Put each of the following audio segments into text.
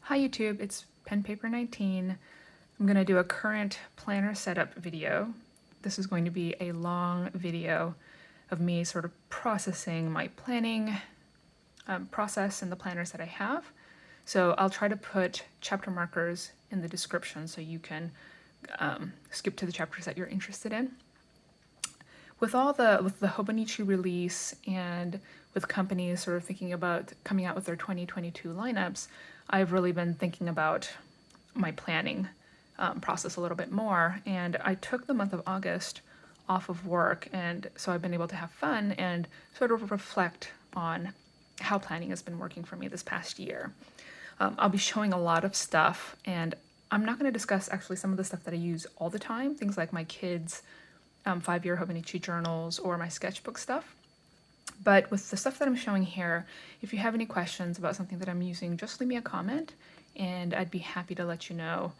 Hi YouTube, it's Pen Paper 19. I'm going to do a current planner setup video. This is going to be a long video of me sort of processing my planning process in the planners that I have. So I'll try to put chapter markers in the description so you can skip to the chapters that you're interested in. With the Hobonichi release and with companies sort of thinking about coming out with their 2022 lineups, I've really been thinking about my planning process a little bit more. And I took the month of August off of work, and so I've been able to have fun and sort of reflect on how planning has been working for me this past year. I'll be showing a lot of stuff, and I'm not going to discuss actually some of the stuff that I use all the time, things like my kids' 5-year Hobonichi journals or my sketchbook stuff. But with the stuff that I'm showing here, if you have any questions about something that I'm using, just leave me a comment and I'd be happy to let you know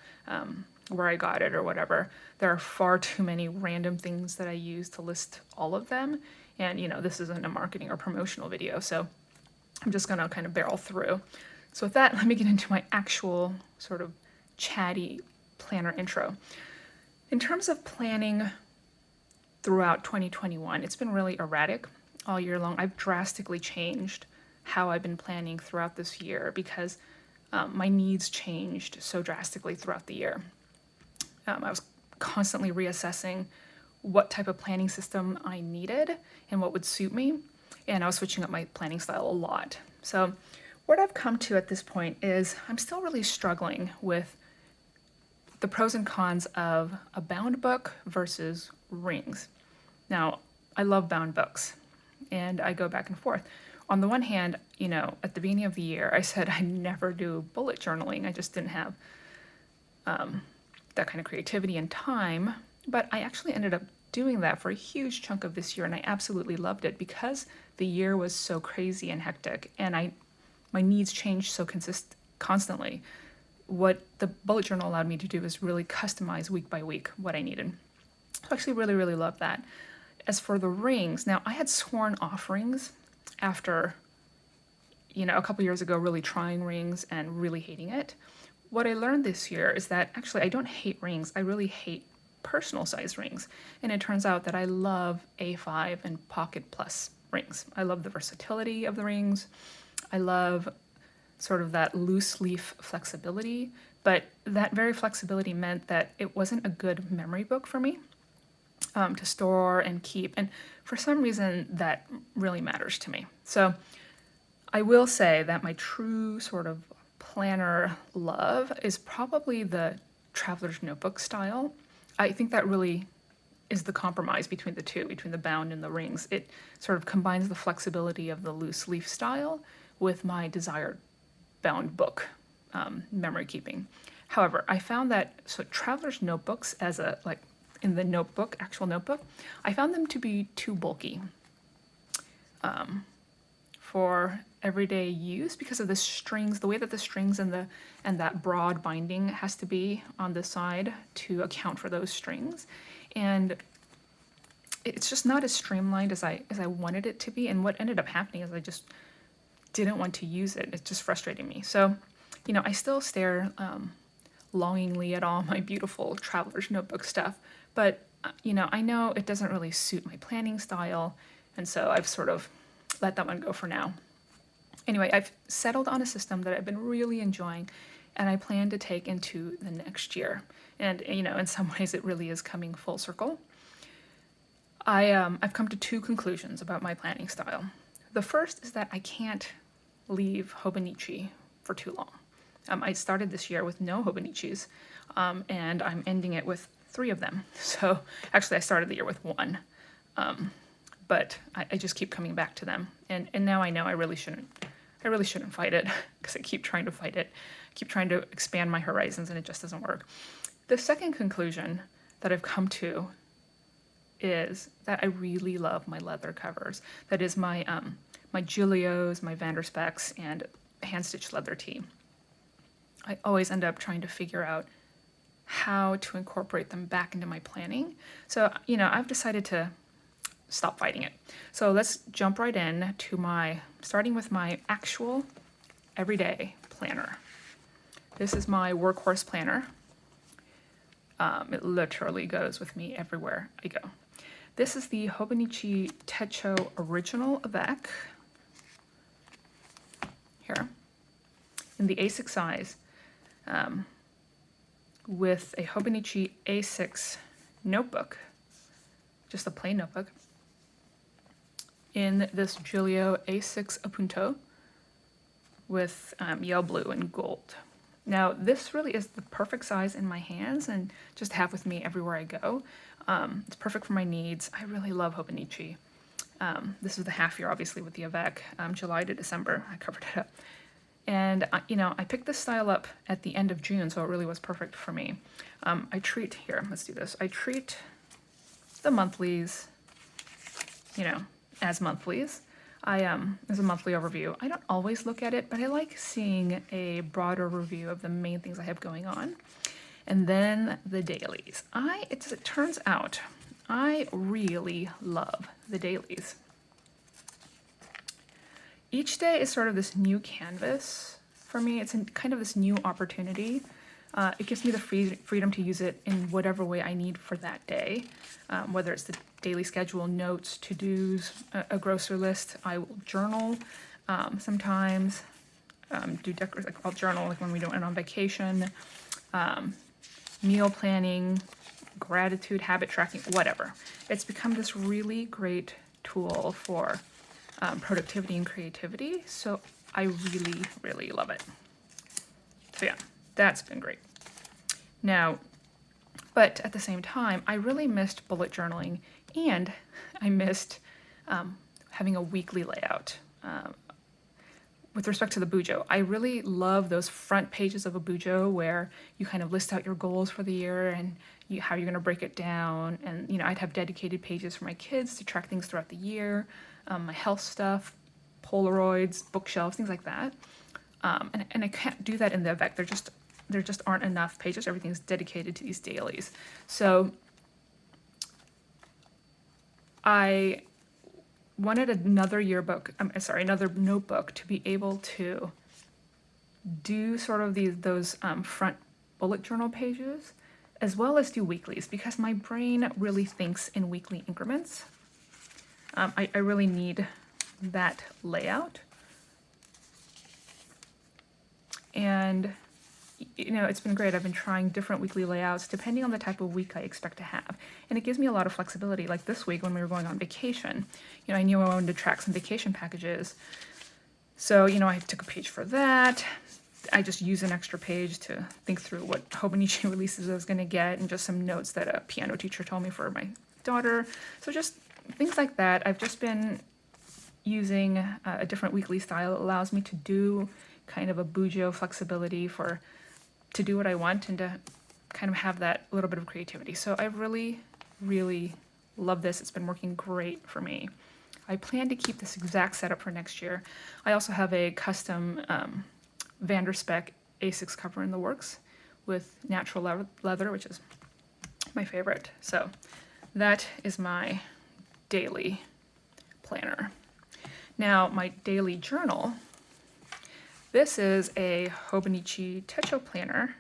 where I got it or whatever. There are far too many random things that I use to list all of them. And this isn't a marketing or promotional video, so I'm just gonna kind of barrel through. So with that, let me get into my actual sort of chatty planner intro. In terms of planning throughout 2021, it's been really erratic all year long. I've drastically changed how I've been planning throughout this year because my needs changed so drastically throughout the year. I was constantly reassessing what type of planning system I needed and what would suit me, and I was switching up my planning style a lot. So what I've come to at this point is I'm still really struggling with the pros and cons of a bound book versus rings. Now, I love bound books, and I go back and forth. On the one hand, at the beginning of the year, I said I never do bullet journaling. I just didn't have that kind of creativity and time, but I actually ended up doing that for a huge chunk of this year, and I absolutely loved it because the year was so crazy and hectic, and my needs changed so constantly. What the bullet journal allowed me to do is really customize week by week what I needed. So I actually really, really love that. As for the rings, now I had sworn off rings after, a couple years ago, really trying rings and really hating it. What I learned this year is that actually I don't hate rings, I really hate personal size rings. And it turns out that I love A5 and Pocket Plus rings. I love the versatility of the rings. I love sort of that loose leaf flexibility, but that very flexibility meant that it wasn't a good memory book for me to store and keep. And for some reason, that really matters to me. So I will say that my true sort of planner love is probably the traveler's notebook style. I think that really is the compromise between the two, between the bound and the rings. It sort of combines the flexibility of the loose leaf style with my desired bound book memory keeping. However, I found that traveler's notebooks in the notebook, actual notebook, I found them to be too bulky for everyday use because of the strings, the way that the strings and that broad binding has to be on the side to account for those strings. And it's just not as streamlined as I wanted it to be. And what ended up happening is I just didn't want to use it. It's just frustrating me. So, I still stare longingly at all my beautiful traveler's notebook stuff, but I know it doesn't really suit my planning style, and so I've sort of let that one go for now. Anyway, I've settled on a system that I've been really enjoying, and I plan to take into the next year. And in some ways, it really is coming full circle. I've come to two conclusions about my planning style. The first is that I can't leave Hobonichi for too long. I started this year with no Hobonichis, and I'm ending it with 3 of them. So actually I started the year with 1, but I just keep coming back to them. And now I know I really shouldn't fight it because I keep trying to fight it. I keep trying to expand my horizons and it just doesn't work. The second conclusion that I've come to is that I really love my leather covers. That is my Giulios, my Vanderspecks, and hand-stitched leather tee. I always end up trying to figure out how to incorporate them back into my planning. So, I've decided to stop fighting it. So let's jump right in to starting with my actual everyday planner. This is my workhorse planner. It literally goes with me everywhere I go. This is the Hobonichi Techo Original Avec. Here. In the A6 size. With a Hobonichi A6 notebook. Just a plain notebook. In this Giulio A6 Appunto with yellow, blue, and gold. Now, this really is the perfect size in my hands and just have with me everywhere I go. It's perfect for my needs. I really love Hobonichi. This is the half year, obviously, with the Avec, July to December. I covered it up. And, you know, I picked this style up at the end of June, so it really was perfect for me. I treat, here, let's do this. I treat the monthlies, you know, as monthlies. There's a monthly overview. I don't always look at it, but I like seeing a broader review of the main things I have going on. And then the dailies. It turns out, I really love the dailies. Each day is sort of this new canvas for me. It's kind of this new opportunity. It gives me the freedom to use it in whatever way I need for that day, whether it's the daily schedule, notes, to-dos, a grocery list. I will journal sometimes, I'll journal like when we went on vacation, meal planning, gratitude, habit tracking, whatever. It's become this really great tool for productivity and creativity, so I really, really love it. So yeah. That's been great. Now, but at the same time, I really missed bullet journaling, and I missed having a weekly layout. With respect to the Bujo, I really love those front pages of a Bujo where you kind of list out your goals for the year and how you're going to break it down. And, you know, I'd have dedicated pages for my kids to track things throughout the year, my health stuff, Polaroids, bookshelves, things like that. And I can't do that in the Avec. There just aren't enough pages. Everything's dedicated to these dailies. So I wanted another another notebook to be able to do sort of those front bullet journal pages, as well as do weeklies, because my brain really thinks in weekly increments. I really need that layout. And, you know, it's been great. I've been trying different weekly layouts depending on the type of week I expect to have. And it gives me a lot of flexibility. Like this week when we were going on vacation, you know, I knew I wanted to track some vacation packages. So, you know, I took a page for that. I just used an extra page to think through what Hobonichi releases I was going to get, and just some notes that a piano teacher told me for my daughter. So just things like that. I've just been using a different weekly style. It allows me to do kind of a Bujo flexibility to do what I want and to kind of have that little bit of creativity. So I really, really love this. It's been working great for me. I plan to keep this exact setup for next year. I also have a custom Vanderspec A6 cover in the works with natural leather, which is my favorite. So that is my daily planner. Now, my daily journal. This is a Hobonichi Techo planner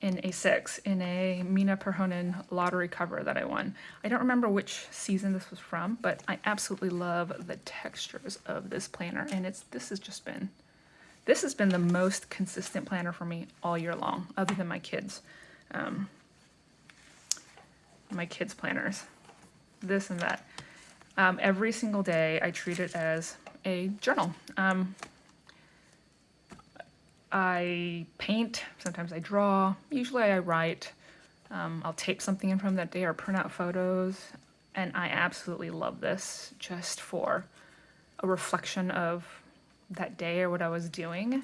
in A6 in a Mina Perhonen lottery cover that I won. I don't remember which season this was from, but I absolutely love the textures of this planner, and this has been the most consistent planner for me all year long, other than my kids' planners, this and that. Every single day I treat it as a journal. I paint, sometimes I draw, usually I write. I'll tape something in from that day or print out photos, and I absolutely love this just for a reflection of that day or what I was doing.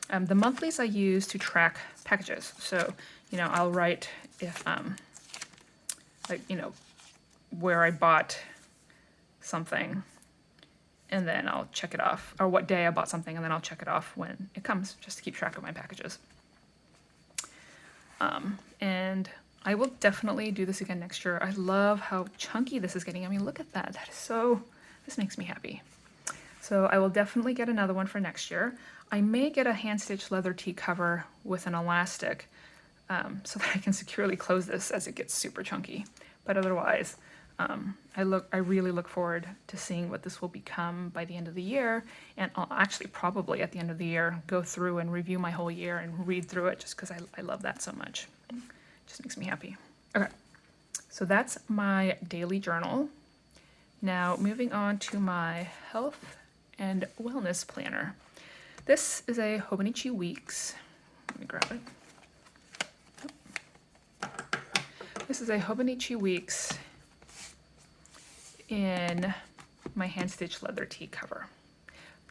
The monthlies I use to track packages. So, you know, I'll write if, like, you know, where I bought something, and then I'll check it off, or what day I bought something, and then I'll check it off when it comes, just to keep track of my packages. And I will definitely do this again next year. I love how chunky this is getting. I mean, look at that. This makes me happy. So I will definitely get another one for next year. I may get a hand-stitched leather tee cover with an elastic so that I can securely close this as it gets super chunky. But otherwise, I really look forward to seeing what this will become by the end of the year, and I'll actually probably at the end of the year go through and review my whole year and read through it just because I love that so much. It just makes me happy. Okay, so that's my daily journal. Now moving on to my health and wellness planner. This is a Hobonichi Weeks. Let me grab it. This is a Hobonichi Weeks in my hand-stitched leather tee cover.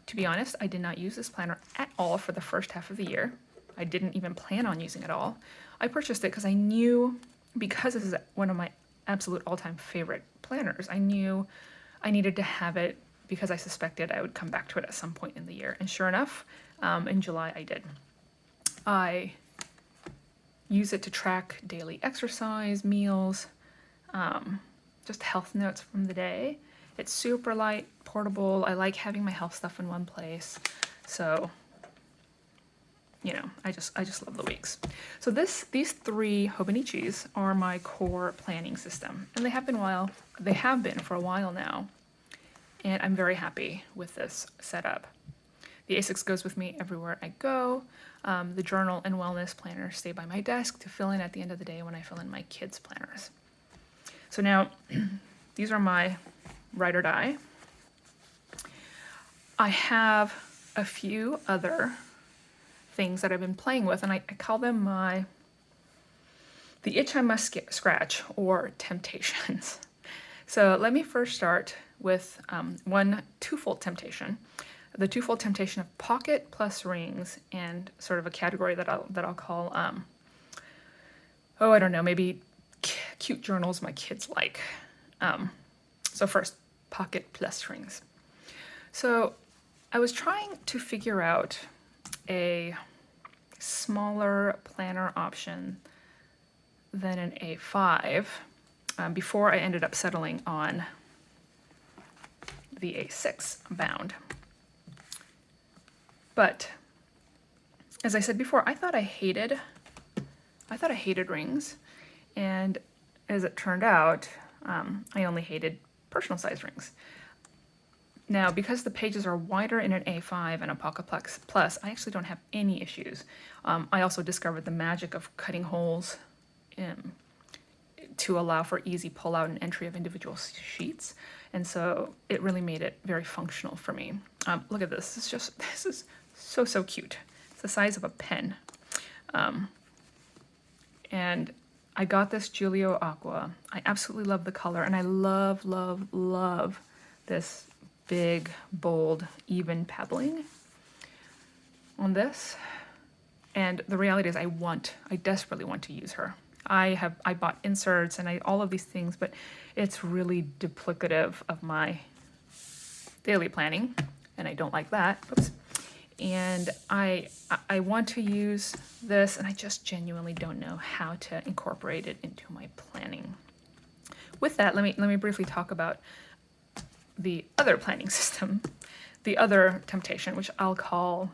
To be honest, I did not use this planner at all for the first half of the year. I didn't even plan on using it at all. I purchased it because I knew, because this is one of my absolute all-time favorite planners, I knew I needed to have it because I suspected I would come back to it at some point in the year. And sure enough, in July I did. I use it to track daily exercise, meals, just health notes from the day. It's super light, portable. I like having my health stuff in one place. So, you know, I just love the weeks. So these three Hobonichis are my core planning system, and they have been for a while now. And I'm very happy with this setup. The A6 goes with me everywhere I go. The journal and wellness planner stay by my desk to fill in at the end of the day when I fill in my kids' planners. So now, these are my ride or die. I have a few other things that I've been playing with, and I call them the itch I must scratch, or temptations. So let me first start with one twofold temptation. The twofold temptation of pocket plus rings, and sort of a category that I'll call, I don't know, maybe cute journals my kids like. So first, pocket plus rings. So I was trying to figure out a smaller planner option than an A5 before I ended up settling on the A6 bound. But as I said before, I thought I hated rings, and as it turned out, I only hated personal size rings. Now, because the pages are wider in an A5 and a Pocket Plus, I actually don't have any issues. I also discovered the magic of cutting holes to allow for easy pull-out and entry of individual sheets, and so it really made it very functional for me. Look at this. This is so cute. It's the size of a pen. And I got this Giulio Aqua. I absolutely love the color, and I love this big, bold, even pebbling on this. And the reality is I desperately want to use her. I bought inserts and all of these things, but it's really duplicative of my daily planning, and I don't like that. Oops. And I want to use this, and I just genuinely don't know how to incorporate it into my planning. With that, let me briefly talk about the other planning system, the other temptation, which I'll call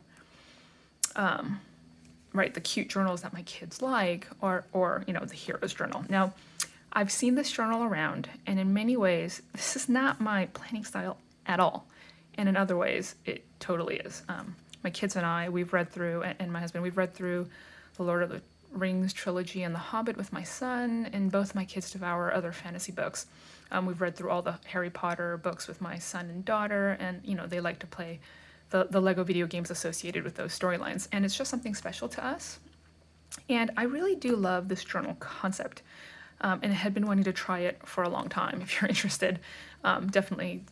the cute journals that my kids like, or the hero's journal. Now, I've seen this journal around, and in many ways, this is not my planning style at all. And in other ways, it totally is. My kids and I, we've read through, and my husband, we've read through the Lord of the Rings trilogy and The Hobbit with my son, and both my kids devour other fantasy books. We've read through all the Harry Potter books with my son and daughter, and they like to play the Lego video games associated with those storylines, and it's just something special to us. And I really do love this journal concept, and I had been wanting to try it for a long time. If you're interested, definitely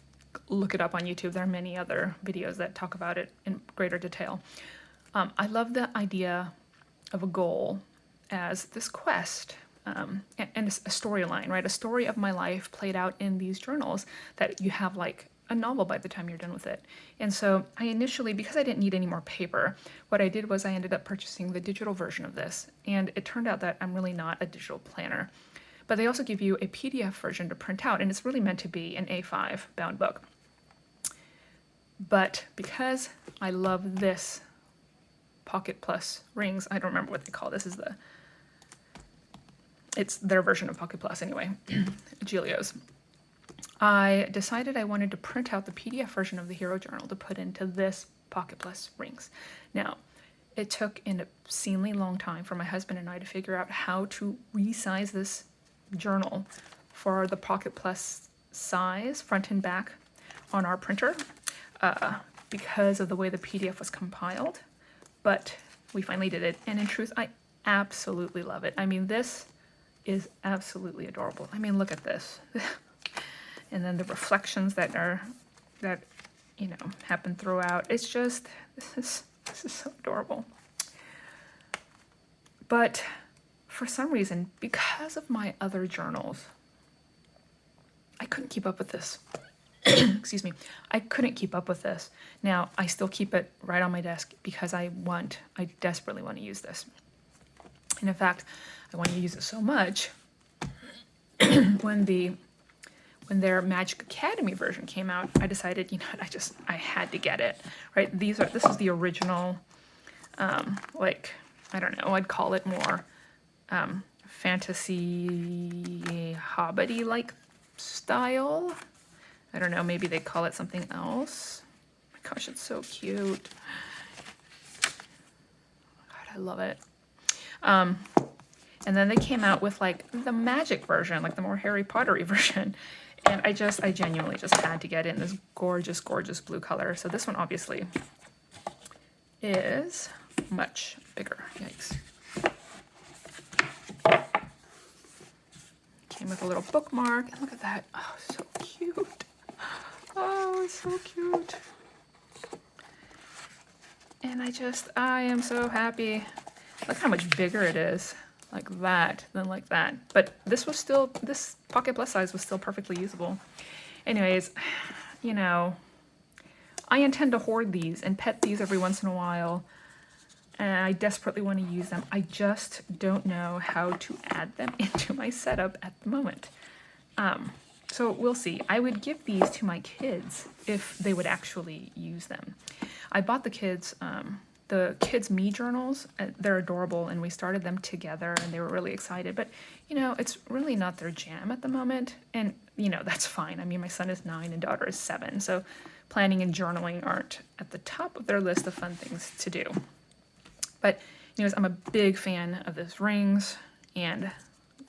look it up on YouTube. There are many other videos that talk about it in greater detail. I love the idea of a goal as this quest, and a storyline, right? A story of my life played out in these journals that you have like a novel by the time you're done with it. And so I initially, because I didn't need any more paper, what I did was I ended up purchasing the digital version of this. And it turned out that I'm really not a digital planner. But they also give you a PDF version to print out, and it's really meant to be an A5 bound book. But because I love this Pocket Plus rings, I don't remember what they call this. It's their version of Pocket Plus anyway, Giglio's. I decided I wanted to print out the PDF version of the Hero Journal to put into this Pocket Plus rings. Now, it took an obscenely long time for my husband and I to figure out how to resize this journal for the Pocket Plus size, front and back, on our printer because of the way the PDF was compiled. But we finally did it, and in truth, I absolutely love it. I mean, this is absolutely adorable. I mean, look at this. And then the reflections that happen throughout. It's just, this is so adorable. But for some reason, because of my other journals, I couldn't keep up with this. Excuse me. I couldn't keep up with this. Now, I still keep it right on my desk because I desperately want to use this. And in fact, I want to use it so much when their Magic Academy version came out, I decided, you know what, I had to get it, right? This is the original, like, I don't know, I'd call it more fantasy hobbity-like style. I don't know, maybe they call it something else. Oh my gosh, it's so cute. God, I love it. And then they came out with like the magic version, like the more Harry Pottery version. And I genuinely just had to get it in this gorgeous, gorgeous blue color. So this one obviously is much bigger. Yikes. Came with a little bookmark. And look at that. Oh, so cute. Oh, it's so cute. And I am so happy. Look how much bigger it is. Like that, than like that. But this Pocket Plus size was still perfectly usable. Anyways, you know, I intend to hoard these and pet these every once in a while. And I desperately want to use them. I just don't know how to add them into my setup at the moment. So we'll see. I would give these to my kids if they would actually use them. I bought the kids me journals. They're adorable, and we started them together, and they were really excited. But, you know, it's really not their jam at the moment, and, you know, that's fine. I mean, my son is 9 and daughter is 7, so planning and journaling aren't at the top of their list of fun things to do. But, anyways, I'm a big fan of this rings and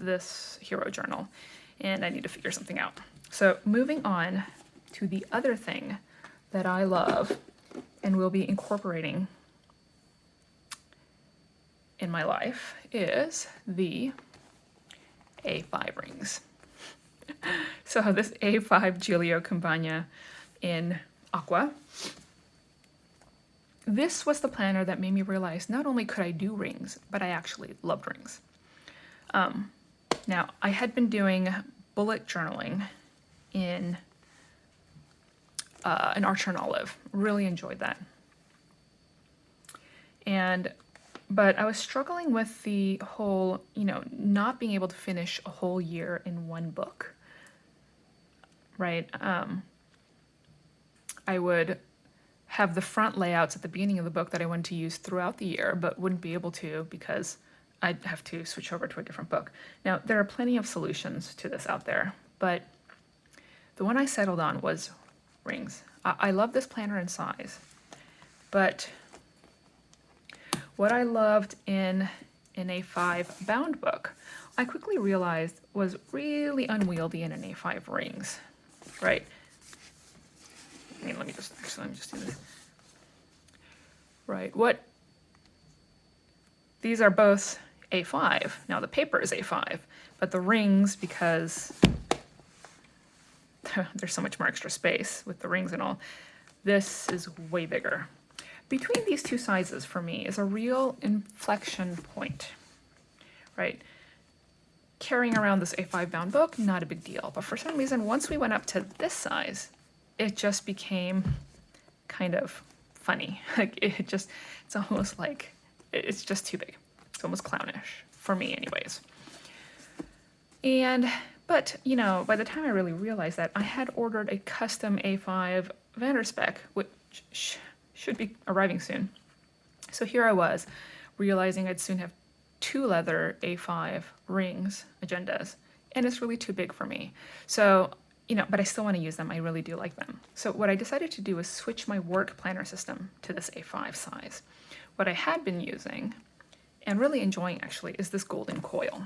this Hero Journal, and I need to figure something out. So moving on to the other thing that I love and will be incorporating in my life is the A5 rings. So this A5 Giglio Campagna in Aqua. This was the planner that made me realize not only could I do rings, but I actually loved rings. Now, I had been doing bullet journaling in an Archer and Olive. Really enjoyed that. But I was struggling with the whole, you know, not being able to finish a whole year in one book, right? I would have the front layouts at the beginning of the book that I wanted to use throughout the year, but wouldn't be able to because I'd have to switch over to a different book. Now, there are plenty of solutions to this out there, but the one I settled on was rings. I love this planner in size, but what I loved in an A5 bound book, I quickly realized was really unwieldy in an A5 rings, right? I mean, let me just do this. Right, these are both A5. Now the paper is A5, but the rings, because there's so much more extra space with the rings and all, this is way bigger. Between these two sizes for me is a real inflection point, right? Carrying around this A5 bound book, not a big deal. But for some reason, once we went up to this size, it just became kind of funny. Like it's almost like, it's just too big. It's almost clownish, for me anyways. But, you know, by the time I really realized that, I had ordered a custom A5 Vanderspec should be arriving soon. So here I was, realizing I'd soon have 2 leather A5 rings agendas, and it's really too big for me. So, but I still want to use them. I really do like them. So what I decided to do was switch my work planner system to this A5 size. What I had been using, and really enjoying actually, is this golden coil.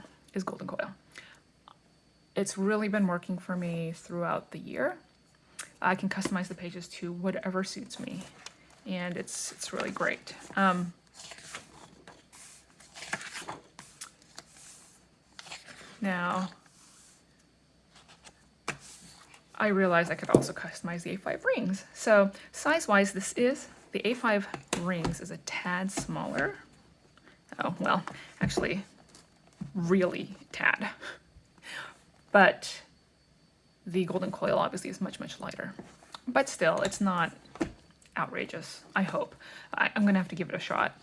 It's really been working for me throughout the year. I can customize the pages to whatever suits me, and it's really great. Now, I realized I could also customize the A5 rings. So size-wise, the A5 rings is a tad smaller. Oh, well, actually, really tad. But the golden coil obviously is much, much lighter. But still, it's not outrageous, I hope. I'm gonna have to give it a shot.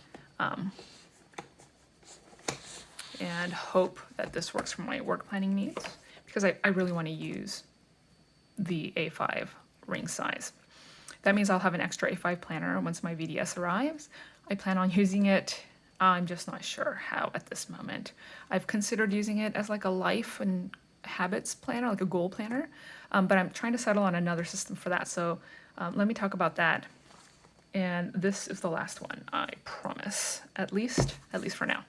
And hope that this works for my work planning needs, because I really want to use the A5 ring size. That means I'll have an extra A5 planner once my VDS arrives. I plan on using it. I'm just not sure how at this moment. I've considered using it as like a life and habits planner, like a goal planner, but I'm trying to settle on another system for that. So let me talk about that. And this is the last one, I promise, at least for now.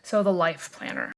So the life planner.